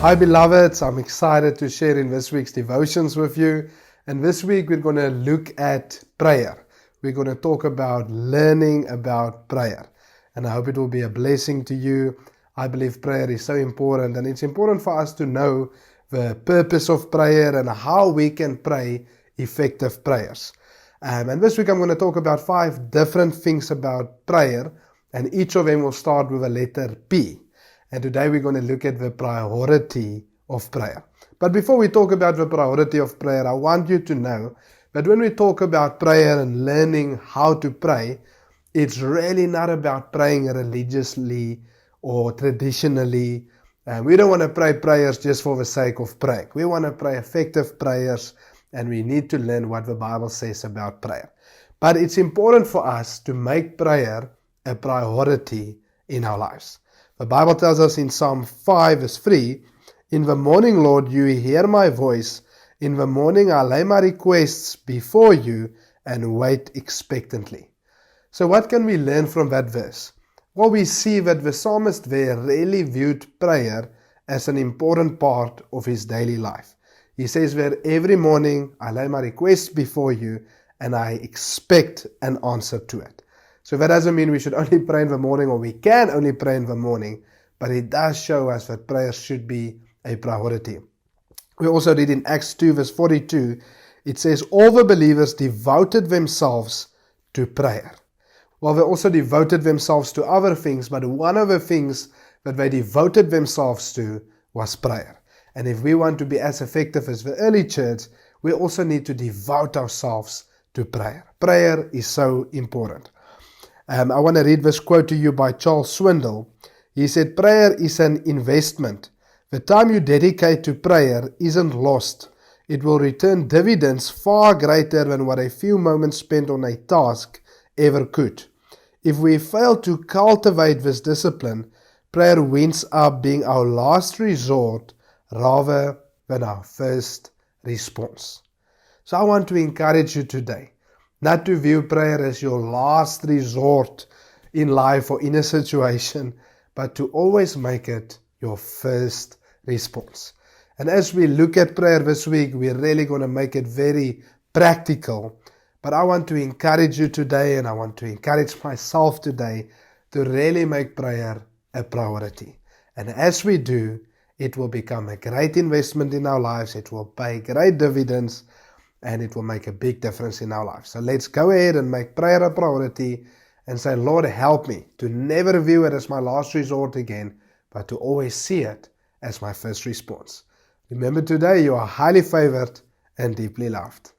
Hi beloveds, I'm excited to share in this week's devotions with you. And this week we're going to look at prayer. We're going to talk about learning about prayer. And I hope it will be a blessing to you. I believe prayer is so important, and it's important for us to know the purpose of prayer and how we can pray effective prayers. And this week I'm going to talk about 5 different things about prayer, and each of them will start with a letter P. And today we're going to look at the priority of prayer. But before we talk about the priority of prayer, I want you to know that when we talk about prayer and learning how to pray, it's really not about praying religiously or traditionally. We don't want to pray prayers just for the sake of praying. We want to pray effective prayers, and we need to learn what the Bible says about prayer. But it's important for us to make prayer a priority in our lives. The Bible tells us in Psalm 5 verse 3, "In the morning, Lord, you hear my voice. In the morning I lay my requests before you and wait expectantly." So what can we learn from that verse? Well, we see that the psalmist there really viewed prayer as an important part of his daily life. He says that every morning I lay my requests before you and I expect an answer to it. So that doesn't mean we should only pray in the morning, or we can only pray in the morning, but it does show us that prayer should be a priority. We also read in Acts 2 verse 42, it says, "All the believers devoted themselves to prayer." Well, they also devoted themselves to other things, but one of the things that they devoted themselves to was prayer. And if we want to be as effective as the early church, we also need to devote ourselves to prayer. Prayer is so important. I want to read this quote to you by Charles Swindoll. He said, "Prayer is an investment. The time you dedicate to prayer isn't lost. It will return dividends far greater than what a few moments spent on a task ever could. If we fail to cultivate this discipline, prayer winds up being our last resort rather than our first response." So I want to encourage you today not to view prayer as your last resort in life or in a situation, but to always make it your first response. And as we look at prayer this week, we're really going to make it very practical. But I want to encourage you today, and I want to encourage myself today, to really make prayer a priority. And as we do, it will become a great investment in our lives. It will pay great dividends, and it will make a big difference in our lives. So let's go ahead and make prayer a priority and say, "Lord, help me to never view it as my last resort again, but to always see it as my first response." Remember today, you are highly favored and deeply loved.